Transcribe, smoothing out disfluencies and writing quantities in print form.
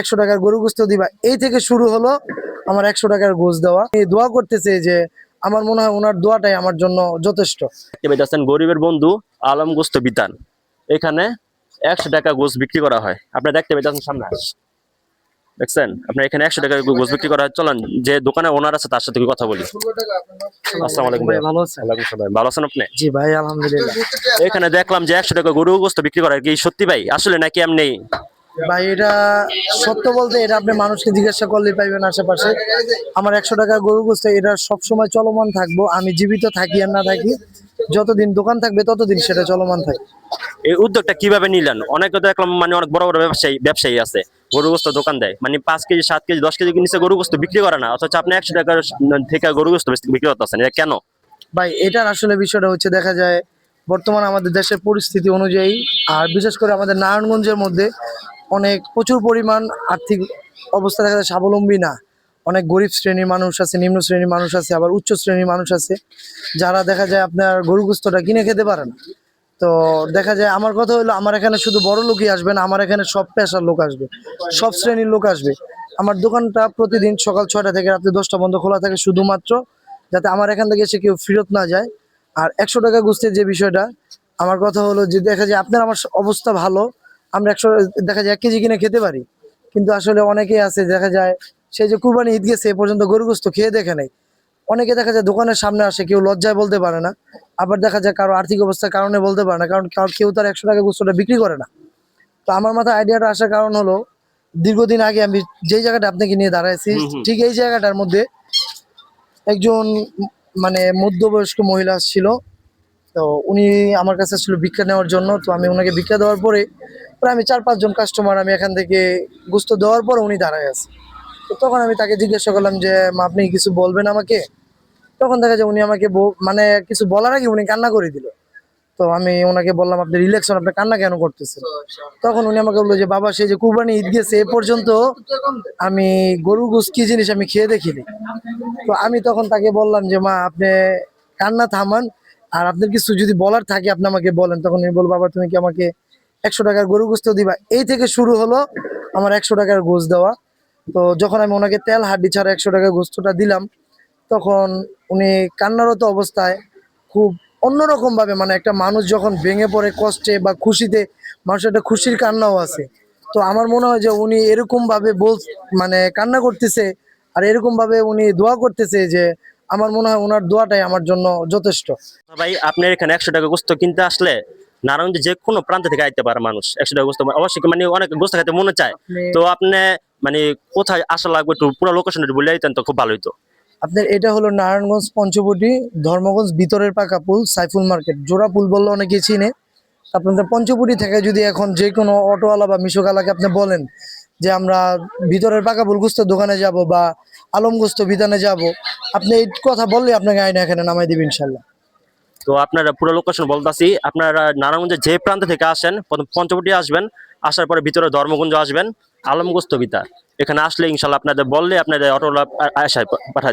100 টাকার গরু গোস্ত দিবা, এই থেকে শুরু হলো আমার 100 টাকার গোস্ত দেওয়া। এই দোয়া করতেছে যে আমার মনে হয় ওনার দোয়াটাই আমার জন্য যথেষ্ট। গরিবের বন্ধু আলম গোস্ত বিতান, এখানে 100 টাকা গোস্ত বিক্রি করা হয়। আপনি দেখতে পেয়েছেন সামনে, দেখছেন আপনার এখানে 100 টাকা গোস্ত বিক্রি করা হয়। চলেন যে দোকানে ওনার আছে তার সাথে কথা বলি। আসসালামু আলাইকুম ভাই। ভালো আছেন? ওয়ালাইকুম আসসালাম। ভালো আছেন আপনি? জি ভাই, আলহামদুলিল্লাহ। এখানে দেখলাম যে 100 টাকা গরু গোস্ত বিক্রি করা কি সত্যি ভাই আসলে নাকি এমনি? ভাই এটা সত্য বলতে, এটা আপনি মানুষকে জিজ্ঞাসা করলেই পাইবেন আশেপাশে। আমার 100 টাকার গরু গোস্ত এটা সবসময় চলমান থাকবো, আমি জীবিত থাকি আর না থাকি, যতদিন দোকান থাকবে ততদিন সেটা চলমান থাকে। এই উদ্যোগটা কিভাবে নিলেন? অনেকে তো দেখলাম মানে অনেক বড় বড় ব্যবসায়ী আছে গরু গোস্ত দোকান দেয়, মানে 5 কেজি 7 কেজি 10 কেজি নিচে গরু গোস্ত বিক্রি করে না, অথচ আপনি 100 টাকার থেকে গরু গোস্ত বিক্রি করতেছেন, এটা কেন? ভাই এটার আসলে বিষয়টা হচ্ছে, দেখা যায় বর্তমান আমাদের দেশের পরিস্থিতি অনুযায়ী, আর বিশেষ করে আমাদের নারায়ণগঞ্জের মধ্যে অনেক প্রচুর পরিমাণ আর্থিক অবস্থা দেখা যায় স্বাবলম্বী না। অনেক গরিব শ্রেণীর মানুষ আছে, নিম্ন শ্রেণীর মানুষ আছে, আবার উচ্চ শ্রেণীর মানুষ আছে, যারা দেখা যায় আপনার গরু গোস্তটা কিনে খেতে পারে না। তো দেখা যায়, আমার কথা হলো, আমার এখানে শুধু বড় লোকই আসবে না, আমার এখানে সব পেশার লোক আসবে, সব শ্রেণীর লোক আসবে। আমার দোকানটা প্রতিদিন সকাল 6টা থেকে রাত্রি 10টা পর্যন্ত খোলা থাকে, শুধুমাত্র যাতে আমার এখান থেকে এসে কেউ ফেরত না যায়। আর 100 টাকা গোস্তের যে বিষয়টা, আমার কথা হলো যে দেখা যায় আপনার আমার অবস্থা ভালো, আমরা 100 দেখা যায় 1 কেজি কিনে খেতে পারি, কিন্তু আসলে অনেকেই আছে দেখা যায় সেই যে কুরবানি ঈদ গেছে এ পর্যন্ত গরু গোস্ত খেয়ে দেখে নাই। অনেকে দেখা যায় দোকানের সামনে আসে, কেউ লজ্জায় বলতে পারে না, আবার দেখা যায় কারো আর্থিক অবস্থার কারণে বলতে পারে না, কারণ কেউ তার 100 টাকা গোস্তটা বিক্রি করে না। তো আমার মাথায় আইডিয়াটা আসার কারণ হলো, দীর্ঘদিন আগে আমি যেই জায়গাটা আপনাকে নিয়ে দাঁড়াইছি, ঠিক এই জায়গাটার মধ্যে একজন মানে মধ্যবয়স্ক মহিলা ছিল। তো উনি আমার কাছে ছিল ভিক্ষা নেওয়ার জন্য। তো আমি ওনাকে ভিক্ষা দেওয়ার পরে প্রায় আমি 4-5 জন কাস্টমার আমি এখান থেকে গোস্ত দেওয়ার পর উনি দাঁড়ায় আছে। তো তখন আমি তাকে জিজ্ঞাসা করলাম যে মা, আপনি কিছু বলবেন আমাকে? তখন দেখা যায় উনি আমাকে মানে কিছু বলার আগে উনি কান্না করে দিল। তো আমি ওনাকে বললাম, আপনি রিল্যাক্স হন, আপনি কান্না কেন করতেছেন? তখন উনি আমাকে বললো যে বাবা, সেই যে কুরবানি ঈদ গেছে এ পর্যন্ত আমি গরু গোশত কি জিনিস আমি খেয়ে দেখিনি। তো আমি তখন তাকে বললাম যে মা, আপনি কান্না থামান, আর আপনার কিছু যদি বলার থাকে আপনি আমাকে বলেন। তখন উনি বলল, বাবা তুমি কি আমাকে 100 টাকার গরু গোস্ত দিবা? এই থেকে শুরু হলো আমার 100 টাকার গোস্ত দেওয়া। তো যখন আমি ওনাকে তেল হাড্ডি ছাড়া 100 টাকার গোস্তটা দিলাম, তখন উনি কান্নারত অবস্থায় খুব অন্যরকম ভাবে, মানে একটা মানুষ যখন ভেঙে পড়ে কষ্টে বা খুশিতে, মানুষের একটা খুশির কান্নাও আছে। তো আমার মনে হয় যে উনি এরকম ভাবে মানে কান্না করতেছে, আর এরকম ভাবে উনি দোয়া করতেছে, যে আমার মনে হয় ওনার দোয়াটাই আমার জন্য যথেষ্ট। ভাই আপনার এখানে 100 টাকা গোস্ত কিনতে আসলে নারায়ণগঞ্জে যে কোনো প্রান্ত থেকে আইতে পারে মানুষ। 100 টাকা গোস্ত অবশ্যই মানে অনেক গোস্ত খেতে মনে চায়। তো আপনি মানে কোথায় আসা লাগবে একটু পুরো লোকেশন একটু বলে দিতেন তো খুব ভালো হতো। আপনার এটা হলো নারায়ণগঞ্জ পঞ্চবটি, ধর্মগঞ্জ ভিতরের পাকা পুল, সাইফুল মার্কেট, জোড়া পুল বললে অনেকেই চিনে। আপনাদের পঞ্চবটি থেকে যদি এখন যে কোনো অটোওয়ালা বা মিশুকালাকে আপনি বলেন যে আমরা ভিতরের পাকা পুল গোস্তের দোকানে যাব বা আলম গোস্ত বিতানে যাব, আপনি এই কথা বললে আপনাকে আইনা এখানে নামাই দিবেন ইনশাল্লাহ। তো আপনারা পুরো লোকেশন বলতাছি, আপনারা নারায়ণগঞ্জের যে প্রান্ত থেকে আসেন প্রথম পঞ্চবটি আসবেন, আসার পরে ভিতরে ধর্মগঞ্জ আসবেন, আলম গোস্ত বিতার, এখানে আসলে ইনশাল্লাহ আপনাদের বললে আপনাদের অটোওয়ালা আসায় পাঠা